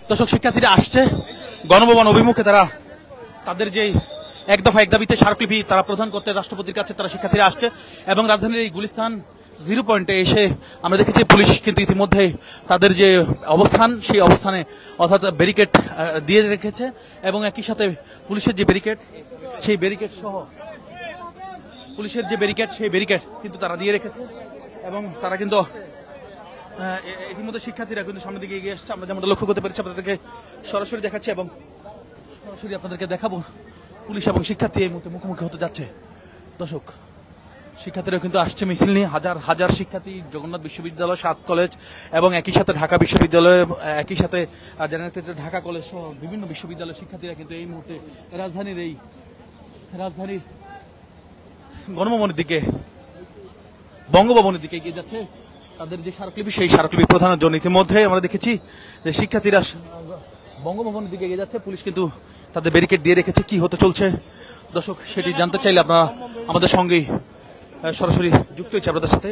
দর্শক, শিক্ষার্থীরা আসছে গণভবন অভিমুখে। তারা তাদের যে এক দফা এক দাবিতে স্মারকলিপি তারা প্রদান করতে রাষ্ট্রপতির কাছে তারা শিক্ষার্থীরা আসছে। এবং রাজধানীর এই গুলিস্তান 0 পয়েন্টে এসে আমরা দেখেছি পুলিশ কিন্তু ইতিমধ্যে তাদের যে অবস্থান সেই অবস্থানে অর্থাৎ ব্যারিকেড দিয়ে রেখেছে। এবং একই সাথে পুলিশের যে ব্যারিকেড সেই ব্যারিকেড সহ পুলিশের যে ব্যারিকেড সেই ব্যারিকেড কিন্তু তারা দিয়ে রেখেছে। এবং তারা কিন্তু ইতিমধ্যে শিক্ষার্থীরা কিন্তু সামনের দিকে এগিয়ে আসছে। আমরা যেমনটা লক্ষ্য করতে পেরেছি, আপনাদেরকে সরাসরি দেখাচ্ছি এবং সরাসরি আপনাদেরকে দেখাবো পুলিশ এবং শিক্ষার্থী এই মুহূর্তে মুখোমুখি হতে যাচ্ছে। দর্শক, শিক্ষার্থীরা কিন্তু আসছে মিছিল নিয়ে, হাজার হাজার শিক্ষার্থী জগন্নাথ বিশ্ববিদ্যালয়, 7 কলেজ এবং একই সাথে ঢাকা বিশ্ববিদ্যালয়, একই সাথে ঢাকা কলেজ সহ বিভিন্ন বিশ্ববিদ্যালয়ের শিক্ষার্থীরা কিন্তু এই মুহূর্তে রাজধানীর গণভবনের দিকে, বঙ্গভবনের দিকে এগিয়ে যাচ্ছে। তাদের যে স্মারকলিপি সেই স্মারকলিপি প্রদানের জন্য ইতিমধ্যে আমরা দেখেছি যে শিক্ষার্থীরা বঙ্গভবনের দিকে এগিয়ে যাচ্ছে। পুলিশ কিন্তু তাদের ব্যারিকেড দিয়ে রেখেছে। কি হতে চলছে দর্শক, সেটি জানতে চাইলে আপনারা আমাদের সঙ্গেই সরাসরি যুক্ত হয়েছে। আপনাদের সাথে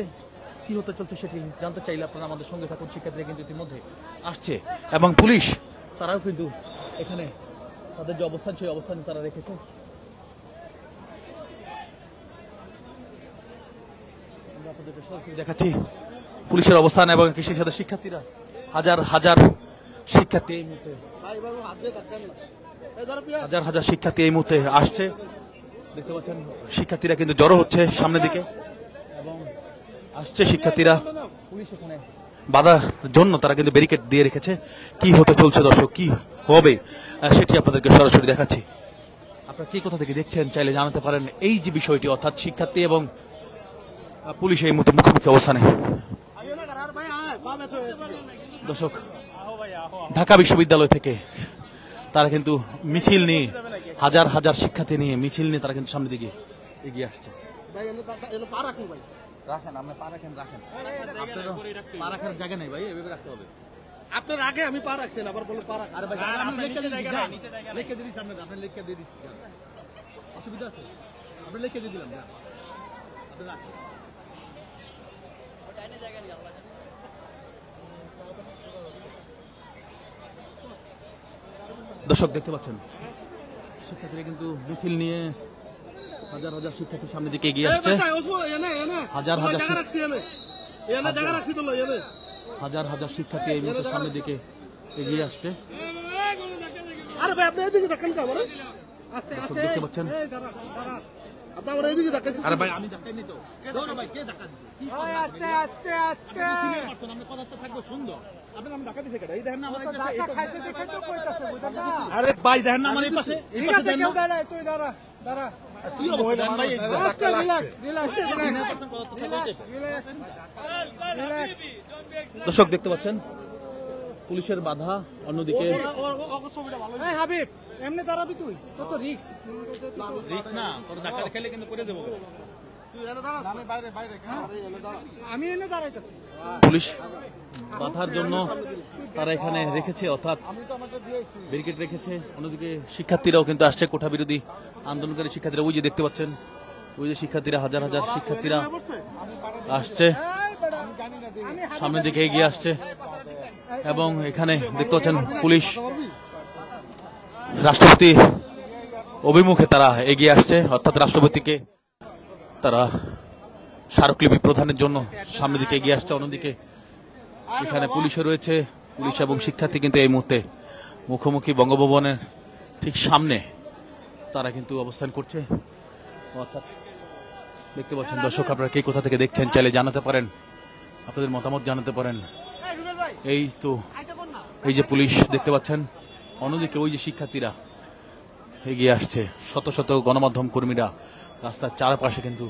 কি হতে চলছে সেটি জানতে চাইলে আপনারা আমাদের সঙ্গে থাকুন। শিক্ষার্থীরা কিন্তু ইতিমধ্যে আসছে এবং পুলিশ তারাও কিন্তু এখানে তাদের যে অবস্থান সেই অবস্থানে তারা রেখেছে। আমরা আপনাদেরকে সরাসরি দেখাচ্ছি পুলিশের অবস্থান এবং কৃষির সাথে শিক্ষার্থীরা, হাজার হাজার শিক্ষার্থী এই মুহূর্তে এই মুহূর্তে আসছে। দেখতে পাচ্ছেন শিক্ষার্থীরা কিন্তু জড়ো হচ্ছে সামনের দিকে এবং আসছে শিক্ষার্থীরা। পুলিশ এখানে বাধার জন্য তারা কিন্তু ব্যারিকেড দিয়ে রেখেছে। কি হতে চলছে দর্শক, কি হবে সেটি আপনাদেরকে সরাসরি দেখাচ্ছি। আপনারা কি কোথা থেকে দেখছেন চাইলে জানাতে পারেন। এই যে বিষয়টি, অর্থাৎ শিক্ষার্থী এবং পুলিশ এই মুহূর্তে মুখোমুখি অবস্থানে। দর্শক, ঢাকা বিশ্ববিদ্যালয় থেকে তারা কিন্তু মিছিল নিয়ে, হাজার হাজার শিক্ষার্থী নিয়ে মিছিল নিয়ে তারা কিন্তু সামনের দিকে এগিয়ে আসছে। রাখেন, আপনি পা রাখেন, পা রাখার জায়গা নেই ভাই, এভাবে রাখতে হবে। আপনার আগে আমি পা রাখছেন, আবার বলে পা রাখেন। লিখে দিয়ে সামনে, আপনি লিখে দিয়ে দিচ্ছি, অসুবিধা আছে? আপনি লিখে দিয়ে দিলাম। দর্শক, দেখতে পাচ্ছেন শিক্ষার্থীরা কিন্তু মিছিল নিয়ে হাজার হাজার শিক্ষার্থী সামনের দিকে এগিয়ে আসছে। হাজার হাজার শিক্ষার্থী এই মুহূর্তে সামনের দিকে এগিয়ে আসছে। দেখতে পাচ্ছেন দর্শক, দেখতে পাচ্ছেন পুলিশের বাধা, অন্যদিকে হাবিব এমনি দাঁড়াবি, তুই তোর তো রিস্ক না, তোর ধাক্কা খেলে কিন্তু করে দেবো। আমি এনে দাঁড়াইতেছি। পুলিশ বাধার জন্য তারা এখানে রেখেছে, অর্থাৎ ব্যারিকেড রেখেছে। অন্যদিকে শিক্ষার্থীরাও কিন্তু আসছে, কোঠা বিরোধী আন্দোলনকারী শিক্ষার্থীরা। ওই যে দেখতে পাচ্ছেন, ওই যে শিক্ষার্থীরা, হাজার হাজার শিক্ষার্থীরা আসছে, সামনের দিকে এগিয়ে আসছে। এবং এখানে দেখতে পাচ্ছেন পুলিশ রাষ্ট্রপতি অভিমুখে তারা এগিয়ে আসছে, অর্থাৎ রাষ্ট্রপতিকে তারা স্মারকলিপি প্রদানের জন্য সামনের দিকে এগিয়ে আসছে। অন্যদিকে এখানে পুলিশে রয়েছে, পুলিশ এবং শিক্ষার্থী কিন্তু এই মুহূর্তে মুখোমুখি বঙ্গভবনের ঠিক সামনে তারা কিন্তু অবস্থান করছে। অর্থাৎ দেখতে পাচ্ছেন দর্শক, আপনারা কে কোথা থেকে দেখছেন চাইলে জানাতে পারেন, আপনাদের মতামত জানাতে পারেন। এই তো এই যে পুলিশ দেখতে পাচ্ছেন, অন্যদিকে ওই যে শিক্ষার্থীরা এগিয়ে আসছে, শত শত গণমাধ্যম কর্মীরা রাস্তার চারপাশে কিন্তু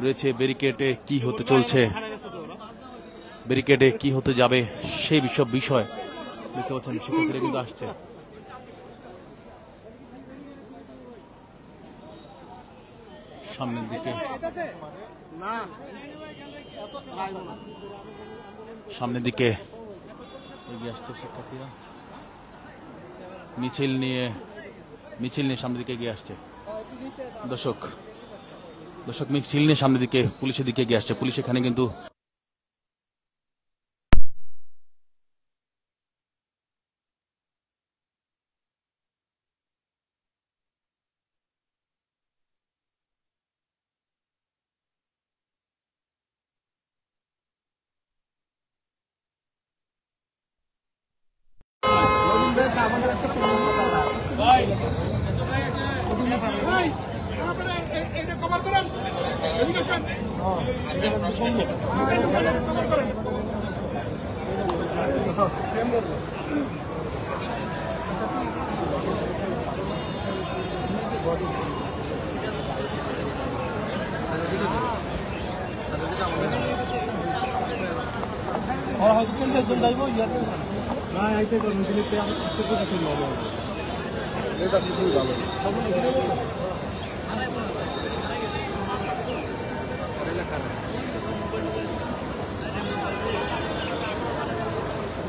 রয়েছে। ব্যারিকেডে কি হতে চলছে, ব্যারিকেডে কি হতে যাবে সেই বিষয় দেখতে পাচ্ছেন শিক্ষার্থীরা কিন্তু আসছে। সামনের দিকে এগিয়ে আসছে শিক্ষার্থীরা, মিছিল নিয়ে সামনের দিকে এগিয়ে আসছে। দর্শক, মিছিল নিয়ে সামনের দিকে পুলিশের দিকে এগিয়ে আসছে। পুলিশ এখানে কিন্তু আমাদের একটা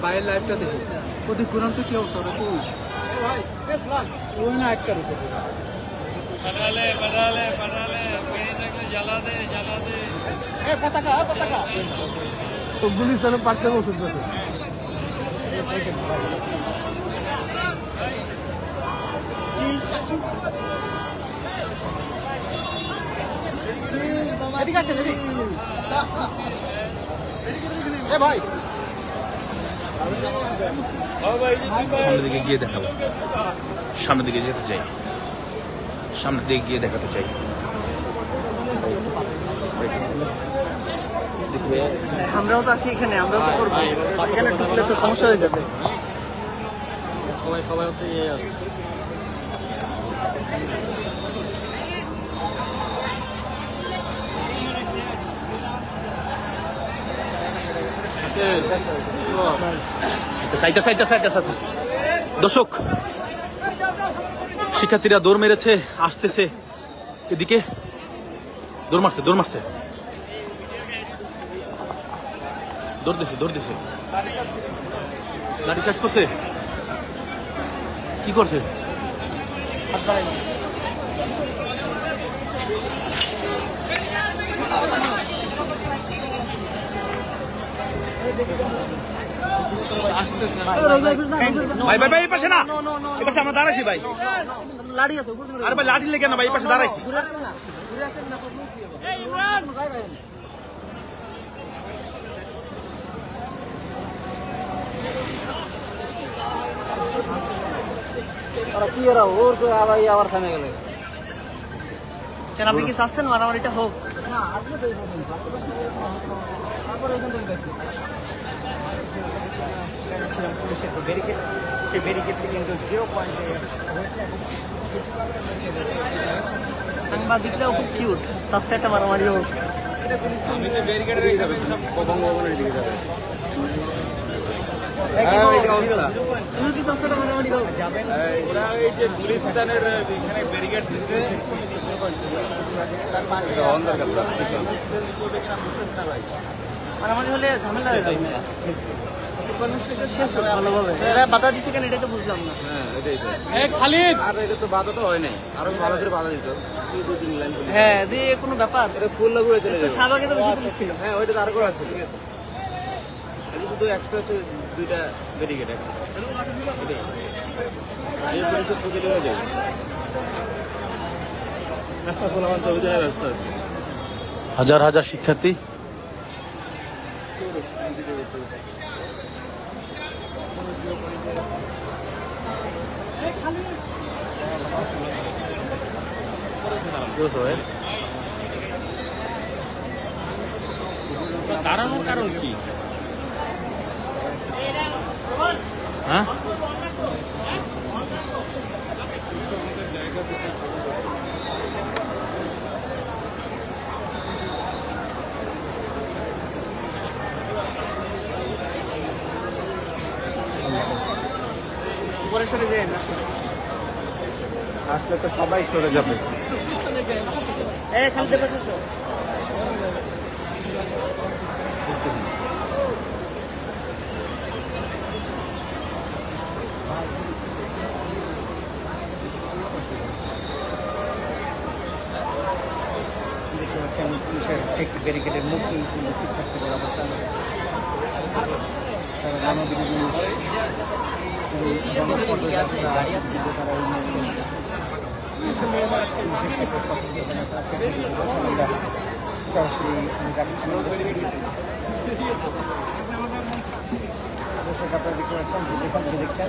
বাইরের লাইভটা দেখি প্রতি কুরান্ত কি অবস্থা ওই না একটা রুখে তো গুলিস্তানে পাকতে ওষুধ আছে ভাই সামনের দিকে গিয়ে দেখাবো, সামনের দিকে যেতে চাই, সামনের দিকে গিয়ে দেখাতে চাই। আমরাও তো আছি এখানে, আমরাও তো করবো, এখানে ঢুকলে তো সমস্যা হয়ে যাবে। সবাই হচ্ছে ইয়ে আসছে। দর্শক, শিক্ষার্থীরা দৌড় মেরেছে, আসতেছে এদিকে, দৌড় মারছে, দৌড় দিছে, লাঠি চার্জ করছে, কি করছে? ভাই ভাই ভাই এই পাশে না, এই পাশে আমরা দাঁড়াইছি ভাই। আরে ভাই লাঠি লেগে না ভাই, এই পাশে দাঁড়াইছি। আবার থেমে গেলে কেন? আপনি কি চাচ্ছেন মারামারিটা হোক? সেই ব্যারিকেডটি কিন্তু 0 পয়েন্টে সাংবাদিকরাও খুব কিউট, চাচ্ছে একটা মারামারি হোক। মারামারি হলে ঝামেলা হয়ে যাবে, শেষ হবে ভালোভাবে। এরা বাধা দিচ্ছে কেন এটা তো বুঝলাম না। খালিদ আর এটা তো বাধা তো হয় নাই, আরো ভালো করে বাধা দিত। হ্যাঁ, যে কোনো ব্যাপার ফুল লাগু হয়ে চলে যাবে। শাহবাগে তো বেশি পুলিশ ছিল। হ্যাঁ, ওইটা তো আরো করে আছে, ঠিক আছে। এই শুধু এক্সট্রা হচ্ছে 2টা ব্যারিকেড আছে। এই পুলিশ তো পুজো হয়ে যায়। রাস্তা খোলা আছে, ওই জায়গায় রাস্তা আছে। হাজার হাজার শিক্ষার্থী দাঁড়ানোর কারণ কি? হ্যাঁ, পরে সরে যায় না, আসলে তো সবাই সরে যাবে। খালি দেবে শেষ পুলিশের ঠিক ব্যারিকেডের মুখ শিক্ষার্থীদের অবস্থান। তারা গণবিরোধী সরাসরি দর্শক আপনারা দেখতে পাচ্ছেন, এখান থেকে দেখছেন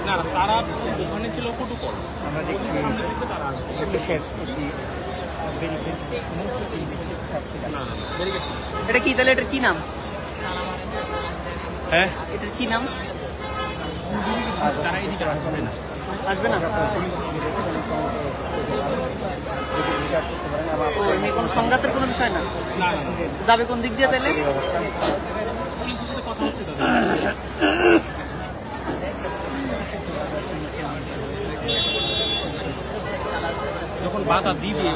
না তারা ওখানে ছিল প্রোটোকল। আমরা দেখছি পুলিশের এটা কি তাহলে এটার কি নাম? হ্যাঁ এটার কি নাম? তারা এদিকে আসবে না, আসবে না। কোনো সংঘাতের কোনো বিষয় না, যাবে কোন দিক দিয়ে তাহলে? পুলিশের সাথে কথা হচ্ছে যখন বাধা দিবে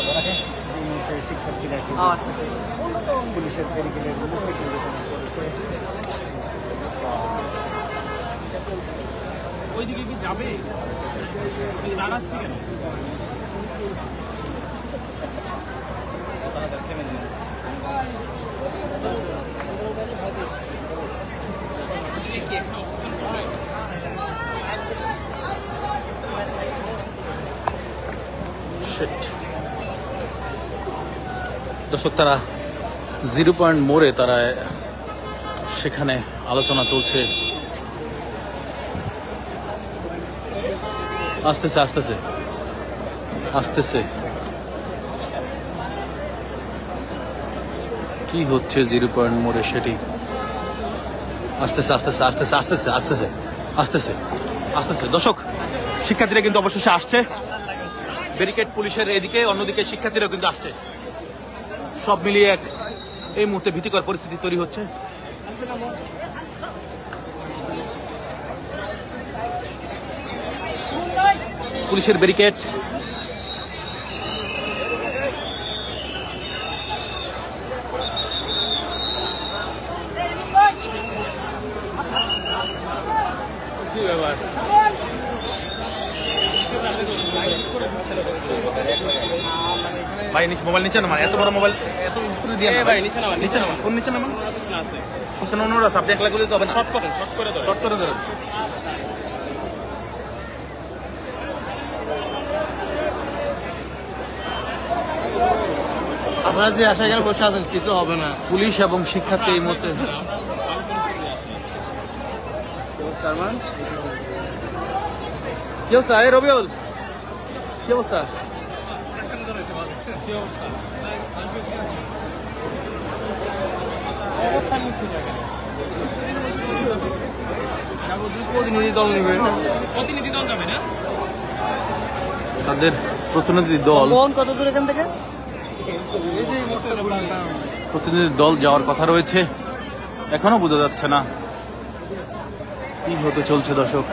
ওরা শিক্ষার্থীরা পুলিশের ব্যারিকেডের মুখে ওইদিকে কি যাবে, দাঁড়াচ্ছে কেন? দর্শক তারা 0 পয়েন্ট মোড়ে তারা সেখানে আলোচনা চলছে। আসতেছে আসতেছে আসতেছে কি হচ্ছে 0 পয়েন্ট মোড়ে সেটি আসতেছে আসতেছে আসতেছে আসতেছে আসতেছে আসতেছে আসতেছে। দর্শক শিক্ষার্থীরা কিন্তু অবশেষে আসছে, ব্যারিকেড পুলিশের এদিকে, অন্যদিকে শিক্ষার্থীরাও কিন্তু আসছে। সব মিলিয়ে এক এই মুহূর্তে ভীতিকর পরিস্থিতি তৈরি হচ্ছে। পুলিশের ব্যারিকেড কি ব্যাপার? ভাই নিচে মোবাইল নিচে নামান, এত বড় মোবাইল এত উপরে দিয়ে ভাই নিচে নামান, নিচে নামান, কোন নিচে নামান? আছে পিছনে অন্যরা আছে, আপনি একলা করলে তো হবে না। শর্ট করেন, শর্ট করে ধরেন, শর্ট করে ধরেন। আপনারা যে আশা এখানে বসে আছেন কিছু হবে না। পুলিশ এবং শিক্ষার্থী এই মুহূর্তে কি অবস্থা? এই রবিউল কি অবস্থা? প্রতিনিধি দল নেবে, প্রতিনিধি দল যাবে না, তাদের প্রতিনিধি দল কত দূর এখান থেকে? প্রতিনিধি দল যাওয়ার কথা রয়েছে, এখনো বোঝা যাচ্ছে না কি হতে চলছে। দর্শক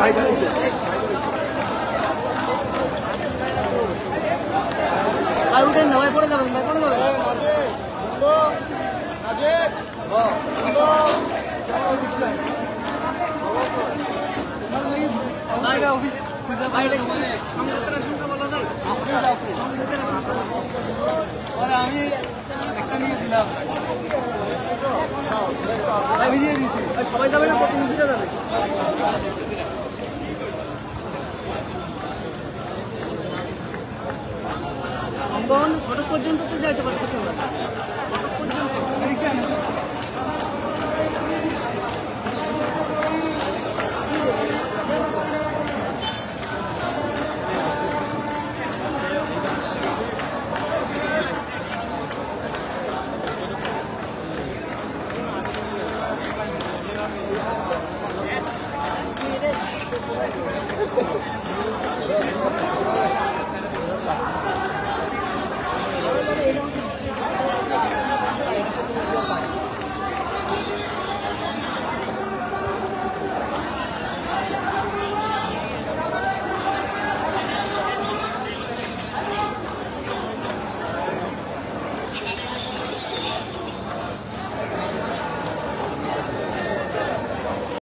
ভাই দাঁড়িয়েছে আর উঠেন না ভাই, পড়ে যাবেন ভাই, পড়ে যাবেন। আমি একটা নিয়ে দিলাম, সবাই যাবে না, প্রতিনিধিরা যাবে। অঙ্গন ফটক পর্যন্ত তো যাইতে পারতেছে না, ফটক পর্যন্ত।